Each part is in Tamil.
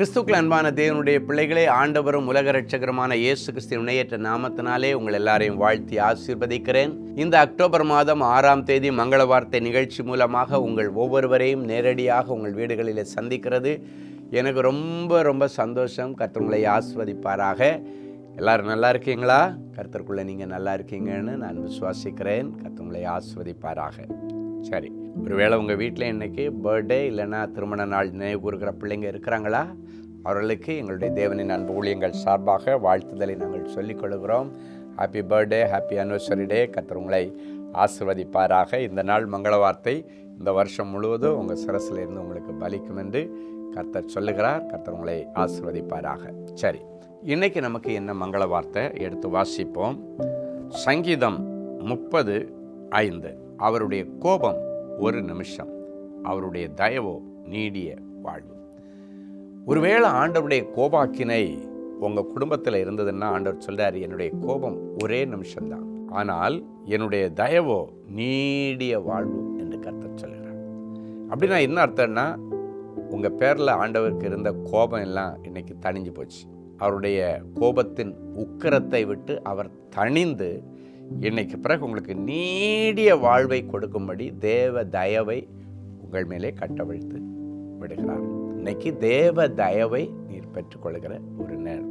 கிறிஸ்துக்கள் அன்பான தேவனுடைய பிள்ளைகளே, ஆண்டவரும் உலக இரட்சகருமான இயேசு கிறிஸ்துவின் இணையற்ற நாமத்தினாலே உங்கள் எல்லாரையும் வாழ்த்தி ஆசீர்வதிக்கிறேன். இந்த அக்டோபர் மாதம் 6ஆம் தேதி மங்கள வார்த்தை நிகழ்ச்சி மூலமாக உங்கள் ஒவ்வொருவரையும் நேரடியாக உங்கள் வீடுகளில் சந்திக்கிறது எனக்கு ரொம்ப சந்தோஷம். கர்த்தர் உங்களை ஆசீர்வதிப்பாராக. எல்லாரும் நல்லா இருக்கீங்களா? கர்த்தருக்குள்ளே நீங்கள் நல்லா இருக்கீங்கன்னு நான் விசுவாசிக்கிறேன். கர்த்தர் உங்களை ஆசீர்வதிப்பாராக. சரி, ஒருவேளை உங்கள் வீட்டில் இன்றைக்கி பர்த்டே இல்லைன்னா திருமண நாள் நினைவு கூறுகிற பிள்ளைங்க இருக்கிறாங்களா? அவர்களுக்கு எங்களுடைய தேவனின் அன்பு ஊழியங்கள் சார்பாக வாழ்த்துதலை நாங்கள் சொல்லிக்கொள்கிறோம். ஹாப்பி பர்த்டே, ஹாப்பி அனிவர்சரி டே. கர்த்தர் உங்களை ஆசீர்வதிப்பாராக. இந்த நாள் மங்கள வார்த்தை இந்த வருஷம் முழுவதும் உங்கள் சிரசில் இருந்து உங்களுக்கு பலிக்கும் என்று கர்த்தர் சொல்லுகிறார். கர்த்தர் உங்களை ஆசீர்வதிப்பாராக. சரி, இன்றைக்கி நமக்கு என்ன மங்கள வார்த்தை எடுத்து வாசிப்போம். சங்கீதம் 30:5. அவருடைய கோபம் ஒரு நிமிஷம், அவருடைய தயவோ நீடிய வாழ்வு. ஒருவேளை ஆண்டவருடைய கோபாக்கினை உங்கள் குடும்பத்தில் இருந்ததுன்னா ஆண்டவர் சொல்கிறார், என்னுடைய கோபம் ஒரே நிமிஷம்தான், ஆனால் என்னுடைய தயவோ நீடிய வாழ்வு என்று கர்த்தர் சொல்கிறார். அப்படின்னா என்ன அர்த்தம்னா, உங்கள் பேரில் ஆண்டவருக்கு இருந்த கோபம் எல்லாம் இன்னைக்கு தணிஞ்சு போச்சு. அவருடைய கோபத்தின் உக்கிரத்தை விட்டு அவர் தணிந்து இன்னைக்கு பிறகு உங்களுக்கு நீடிய வாழ்வை கொடுக்கும்படி தேவ தயவை உங்கள் மேலே கட்டவிழ்த்து விடுகிறார். இன்னைக்கு தேவ தயவை நீர் பெற்றுக்கொள்கிற ஒரு நேரம்.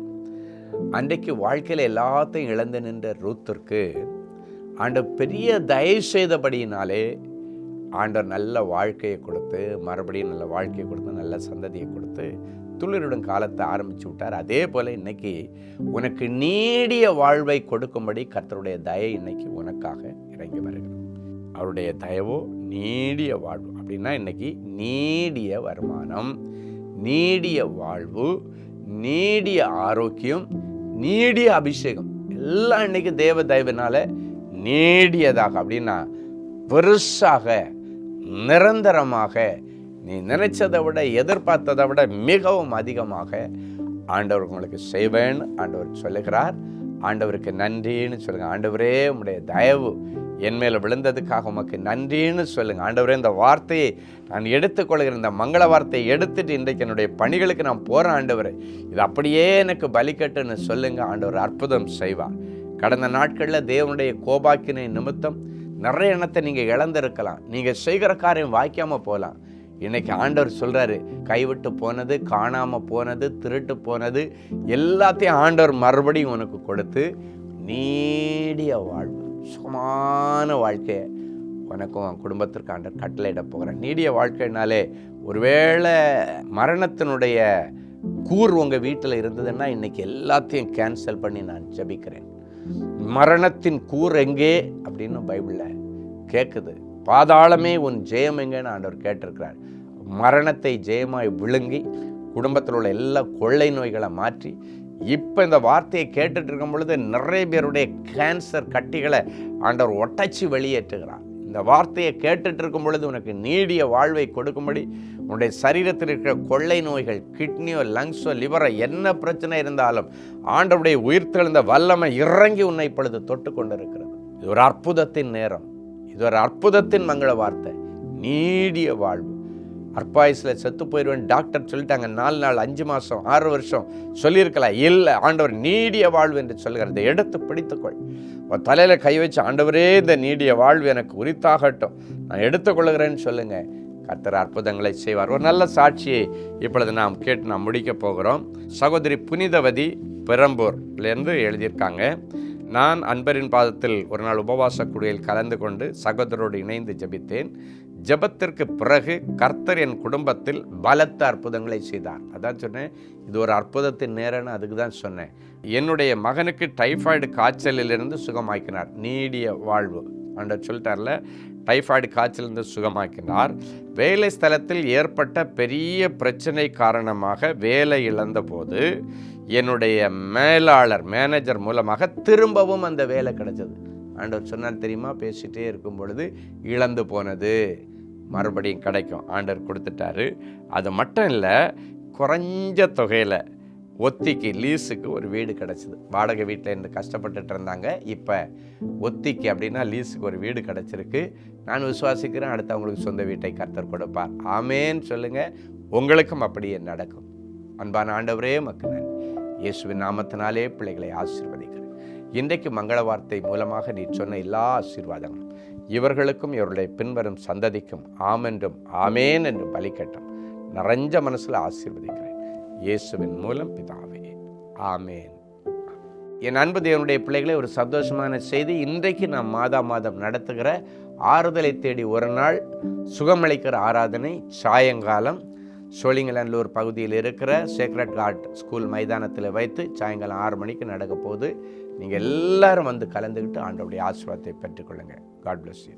அன்றைக்கு வாழ்க்கையில் எல்லாத்தையும் இழந்து நின்ற ரூத்திற்கு ஆண்டவர் பெரிய தயவு செய்தபடியினாலே ஆண்டவர் நல்ல வாழ்க்கையை கொடுத்து, மறுபடியும் நல்ல வாழ்க்கையை கொடுத்து, நல்ல சந்ததியை கொடுத்து துளிரிடும் காலத்தை ஆரம்பித்து விட்டார். அதே போல் இன்னைக்கு உனக்கு நீடிய வாழ்வை கொடுக்கும்படி கர்த்தருடைய தயை இன்னைக்கு உனக்காக இறங்கி வருகிறது. அவருடைய தயவோ நீடிய வாழ்வு. அப்படின்னா இன்னைக்கு நீடிய வருமானம், நீடிய வாழ்வு, நீடிய ஆரோக்கியம், நீடிய அபிஷேகம் எல்லாம் இன்னைக்கு தேவ தயவினால நீடியதாக, அப்படின்னா பெருசாக, நிரந்தரமாக, நீ நினைச்சதை விட, எதிர்பார்த்ததை விட மிகவும் அதிகமாக ஆண்டவர் உங்களுக்கு செய்வேன் ஆண்டவர் சொல்லுகிறார். ஆண்டவருக்கு நன்றின்னு சொல்லுங்க. ஆண்டவரே, உம்முடைய தயவு என் மேலே விழுந்ததுக்காக உமக்கு நன்றின்னு சொல்லுங்க. ஆண்டவரே, இந்த வார்த்தையை நான் எடுத்துக்கொள்கிறேன், இந்த மங்கள வார்த்தையை எடுத்துட்டு இன்றைக்கு என்னுடைய பணிகளுக்கு நான் போகிறேன். ஆண்டவரே, இது அப்படியே எனக்கு பலிக்கட்டுன்னு சொல்லுங்க. ஆண்டவர் அற்புதம் செய்வார். கடந்த நாட்களில் தேவனுடைய கோபாக்கினை நிமித்தம் நிறைய எண்ணத்தை நீங்கள் இழந்திருக்கலாம். நீங்கள் செய்கிற காரியம் வாய்க்காமல் போகலாம். இன்னைக்கு ஆண்டவர் சொல்கிறாரு, கைவிட்டு போனது, காணாமல் போனது, திருட்டு போனது எல்லாத்தையும் ஆண்டவர் மறுபடியும் உனக்கு கொடுத்து நீடிய வாழ்வு, சுகமான வாழ்க்கையை உனக்கும் உன் குடும்பத்திற்கு ஆண்டவர் கட்டளையிட போகிறேன். நீடிய வாழ்க்கைனாலே ஒருவேளை மரணத்தினுடைய கூர் உங்கள் வீட்டில் இருந்ததுன்னா இன்னைக்கு எல்லாத்தையும் கேன்சல் பண்ணி நான் ஜெபிக்கிறேன். மரணத்தின் கூர் எங்கே அப்படின்னு பைபிளில் கேட்குது. பாதாளமே உன் ஜெயம் எங்கன்னு ஆண்டவர் கேட்டிருக்கிறார். மரணத்தை ஜெயமாய் விழுங்கி குடும்பத்தில் உள்ள எல்லா கொள்ளை நோய்களை மாற்றி, இப்போ இந்த வார்த்தையை கேட்டுட்டு இருக்கும் பொழுது நிறைய பேருடைய கேன்சர் கட்டிகளை ஆண்டவர் ஒட்டச்சி வெளியேற்றுகிறார். இந்த வார்த்தையை கேட்டுட்டு இருக்கும் பொழுது உனக்கு நீடிய வாழ்வை கொடுக்கும்படி உன்னுடைய சரீரத்தில் இருக்கிற கொள்ளை நோய்கள், கிட்னியோ, லங்ஸோ, லிவரோ, என்ன பிரச்சனை இருந்தாலும் ஆண்டவருடைய உயிர்த்தெழுந்த வல்லமை இறங்கி உன்னை இப்பொழுது தொட்டு கொண்டு இருக்கிறது. இது ஒரு அற்புதத்தின் நேரம். இது ஒரு அற்புதத்தின் மங்கள வார்த்தை. நீடிய வாழ்வு. அற்பாயுசில் செத்து போயிடுவேன் டாக்டர் சொல்லிட்டாங்க. 4 நாள், 5 மாதம், 6 வருஷம் சொல்லியிருக்கலாம். இல்லை, ஆண்டவர் நீடிய வாழ்வு என்று சொல்கிறது. எடுத்து பிடித்துக்கொள். உன் தலையில் கை வச்சு, ஆண்டவரே, இந்த நீடிய வாழ்வு எனக்கு உரித்தாகட்டும், நான் எடுத்துக்கொள்கிறேன்னு சொல்லுங்கள். கர்த்தர் அற்புதங்களை செய்வார். ஒரு நல்ல சாட்சியை இப்பொழுது நாம் கேட்டு நாம் முடிக்க போகிறோம். சகோதரி புனிதவதி பெரம்பூர்லேருந்து எழுதியிருக்காங்க. நான் அன்பரின் பாதத்தில் ஒரு நாள் உபவாச குடியில் கலந்து கொண்டு சகோதரோடு இணைந்து ஜெபித்தேன். ஜெபத்திற்கு பிறகு கர்த்தர் என் குடும்பத்தில் பலத்த அற்புதங்களை செய்தார். அதான் சொன்னேன், இது ஒரு அற்புதத்தின் நேரம்னு அதுக்கு தான் சொன்னேன். என்னுடைய மகனுக்கு டைஃபாய்டு காய்ச்சலிலிருந்து சுகமாக்கினார். நீடிய வாழ்வு ஆண்டவர் சொல்லிட்டார்ல, டைஃபாய்டு காய்ச்சலிருந்து சுகமாக்கினார். வேலை ஸ்தலத்தில் ஏற்பட்ட பெரிய பிரச்சனை காரணமாக வேலை இழந்த போது என்னுடைய மேனேஜர் மூலமாக திரும்பவும் அந்த வேலை கிடைச்சது. ஆண்டவர் சொன்னார் தெரியுமா, பேசிகிட்டே இருக்கும் பொழுது இழந்து போனது மறுபடியும் கிடைக்கும். ஆண்டவர் கொடுத்துட்டாரு. அது மட்டும் இல்லை, குறைஞ்ச தொகையில் ஒத்திக்கு லீஸுக்கு ஒரு வீடு கிடச்சிது. வாடகை வீட்டில் இருந்து கஷ்டப்பட்டுட்டு இருந்தாங்க. இப்போ ஒத்திக்கு அப்படின்னா லீஸுக்கு ஒரு வீடு கிடச்சிருக்கு. நான் விசுவாசிக்கிறேன், அடுத்து அவங்களுக்கு சொந்த வீட்டை கர்த்தர் கொடுப்பார். ஆமேன்னு சொல்லுங்கள். உங்களுக்கும் அப்படியே நடக்கும். அன்பான ஆண்டவரே உமக்கு நன்றி. இயேசுவின் நாமத்தினாலே பிள்ளைகளை ஆசீர்வதிக்கிறேன். இன்றைக்கு மங்கள வார்த்தை மூலமாக நீ சொன்ன எல்லா ஆசீர்வாதங்களும் இவர்களுக்கும் இவருடைய பின்வரும் சந்ததிக்கும் ஆமென்றும் ஆமேன் என்று பலிக்கட்டும். நிறைஞ்ச மனசில் ஆசீர்வதிக்கிறேன் இயேசுவின் மூலம் பிதாவே, ஆமேன். என் அன்பு தேவனுடைய பிள்ளைகளே, ஒரு சந்தோஷமான செய்தி. இன்றைக்கு நாம் மாதம் நடத்துகிற ஆறுதலை தேடி ஒரு நாள் சுகமளிக்கிற ஆராதனை சாயங்காலம் சோழிங்கநல்லூர் பகுதியில் இருக்கிற சேக்ரட் கார்ட் ஸ்கூல் மைதானத்தில் வைத்து சாயங்காலம் 6 மணிக்கு நடக்க போகுது. நீங்கள் எல்லாரும் வந்து கலந்துக்கிட்டு ஆண்டவருடைய ஆசீர்வாதத்தை பெற்றுக்கொள்ளுங்கள். God bless you.